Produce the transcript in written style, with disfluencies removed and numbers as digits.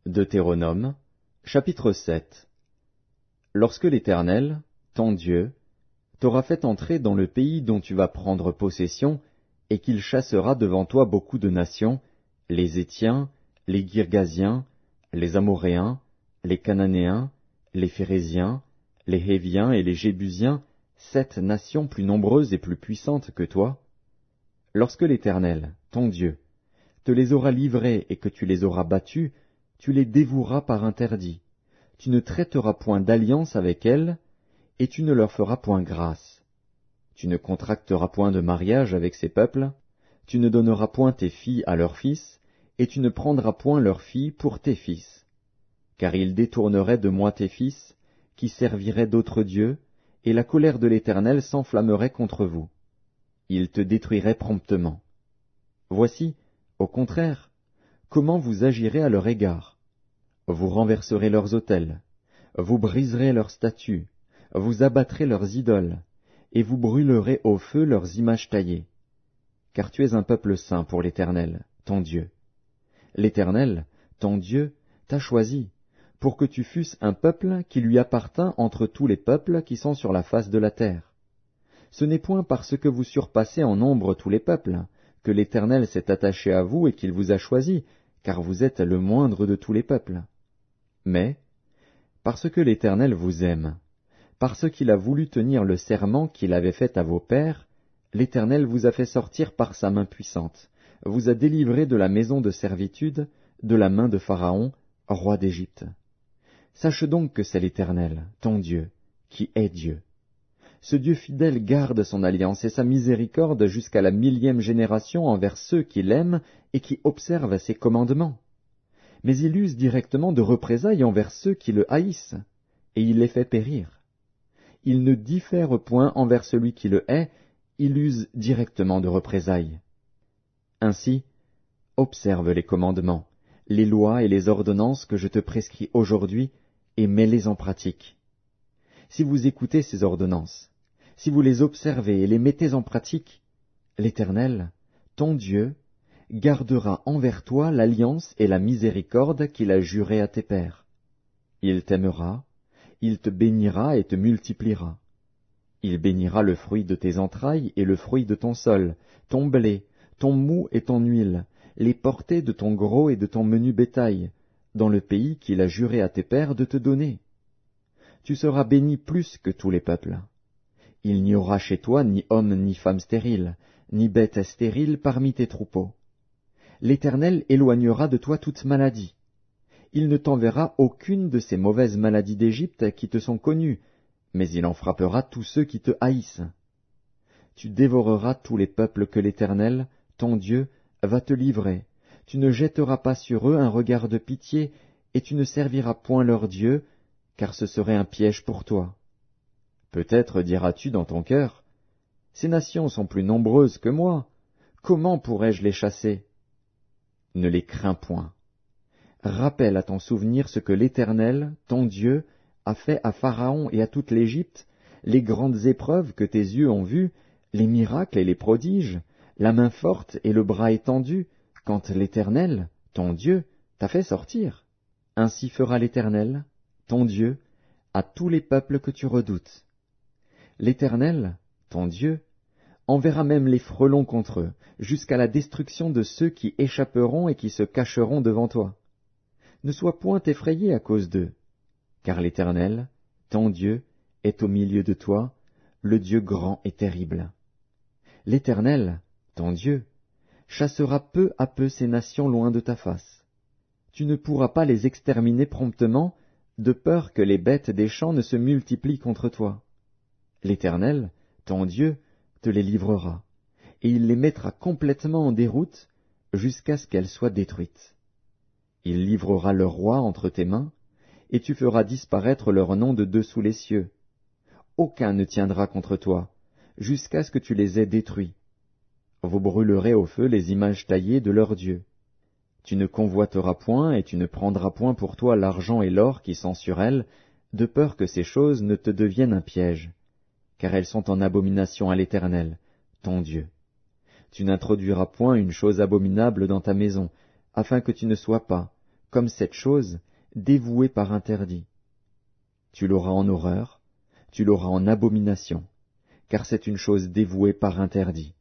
Deutéronome, chapitre 7. Lorsque l'Éternel, ton Dieu, t'aura fait entrer dans le pays dont tu vas prendre possession, et qu'il chassera devant toi beaucoup de nations, les Hétiens, les Girgasiens, les Amoréens, les Cananéens, les Phéréziens, les Héviens et les Jébusiens, 7 nations plus nombreuses et plus puissantes que toi, lorsque l'Éternel, ton Dieu, te les aura livrés et que tu les auras battus, tu les dévoueras par interdit. Tu ne traiteras point d'alliance avec elles, et tu ne leur feras point grâce. Tu ne contracteras point de mariage avec ces peuples, tu ne donneras point tes filles à leurs fils, et tu ne prendras point leurs filles pour tes fils. Car ils détourneraient de moi tes fils, qui serviraient d'autres dieux, et la colère de l'Éternel s'enflammerait contre vous. Ils te détruiraient promptement. Voici, au contraire, comment vous agirez à leur égard. Vous renverserez leurs autels, vous briserez leurs statues, vous abattrez leurs idoles, et vous brûlerez au feu leurs images taillées. Car tu es un peuple saint pour l'Éternel, ton Dieu. L'Éternel, ton Dieu, t'a choisi, pour que tu fusses un peuple qui lui appartint entre tous les peuples qui sont sur la face de la terre. Ce n'est point parce que vous surpassez en nombre tous les peuples, que l'Éternel s'est attaché à vous et qu'il vous a choisi, car vous êtes le moindre de tous les peuples. Mais, parce que l'Éternel vous aime, parce qu'il a voulu tenir le serment qu'il avait fait à vos pères, l'Éternel vous a fait sortir par sa main puissante, vous a délivré de la maison de servitude, de la main de Pharaon, roi d'Égypte. Sache donc que c'est l'Éternel, ton Dieu, qui est Dieu. Ce Dieu fidèle garde son alliance et sa miséricorde jusqu'à la 1000e génération envers ceux qui l'aiment et qui observent ses commandements. Mais il use directement de représailles envers ceux qui le haïssent, et il les fait périr. Il ne diffère point envers celui qui le hait, il use directement de représailles. Ainsi, observe les commandements, les lois et les ordonnances que je te prescris aujourd'hui, et mets-les en pratique. Si vous écoutez ces ordonnances, si vous les observez et les mettez en pratique, l'Éternel, ton Dieu, gardera envers toi l'alliance et la miséricorde qu'il a jurée à tes pères. Il t'aimera, il te bénira et te multipliera. Il bénira le fruit de tes entrailles et le fruit de ton sol, ton blé, ton moût et ton huile, les portées de ton gros et de ton menu bétail, dans le pays qu'il a juré à tes pères de te donner. Tu seras béni plus que tous les peuples. Il n'y aura chez toi ni homme ni femme stérile, ni bête stérile parmi tes troupeaux. L'Éternel éloignera de toi toute maladie. Il ne t'enverra aucune de ces mauvaises maladies d'Égypte qui te sont connues, mais il en frappera tous ceux qui te haïssent. Tu dévoreras tous les peuples que l'Éternel, ton Dieu, va te livrer. Tu ne jetteras pas sur eux un regard de pitié, et tu ne serviras point leur Dieu, car ce serait un piège pour toi. Peut-être diras-tu dans ton cœur, « Ces nations sont plus nombreuses que moi, comment pourrais-je les chasser ?» Ne les crains point. Rappelle à ton souvenir ce que l'Éternel, ton Dieu, a fait à Pharaon et à toute l'Égypte, les grandes épreuves que tes yeux ont vues, les miracles et les prodiges, la main forte et le bras étendu, quand l'Éternel, ton Dieu, t'a fait sortir. Ainsi fera l'Éternel, ton Dieu, à tous les peuples que tu redoutes. L'Éternel, ton Dieu, enverra même les frelons contre eux, jusqu'à la destruction de ceux qui échapperont et qui se cacheront devant toi. Ne sois point effrayé à cause d'eux, car l'Éternel, ton Dieu, est au milieu de toi, le Dieu grand et terrible. L'Éternel, ton Dieu, chassera peu à peu ces nations loin de ta face. Tu ne pourras pas les exterminer promptement, de peur que les bêtes des champs ne se multiplient contre toi. L'Éternel, ton Dieu, te les livrera, et il les mettra complètement en déroute jusqu'à ce qu'elles soient détruites. Il livrera leurs rois entre tes mains, et tu feras disparaître leur nom de dessous les cieux. Aucun ne tiendra contre toi, jusqu'à ce que tu les aies détruits. Vous brûlerez au feu les images taillées de leurs dieux. Tu ne convoiteras point et tu ne prendras point pour toi l'argent et l'or qui sont sur elles, de peur que ces choses ne te deviennent un piège, car elles sont en abomination à l'Éternel, ton Dieu. Tu n'introduiras point une chose abominable dans ta maison, afin que tu ne sois pas, comme cette chose dévouée par interdit. Tu l'auras en horreur, tu l'auras en abomination, car c'est une chose dévouée par interdit.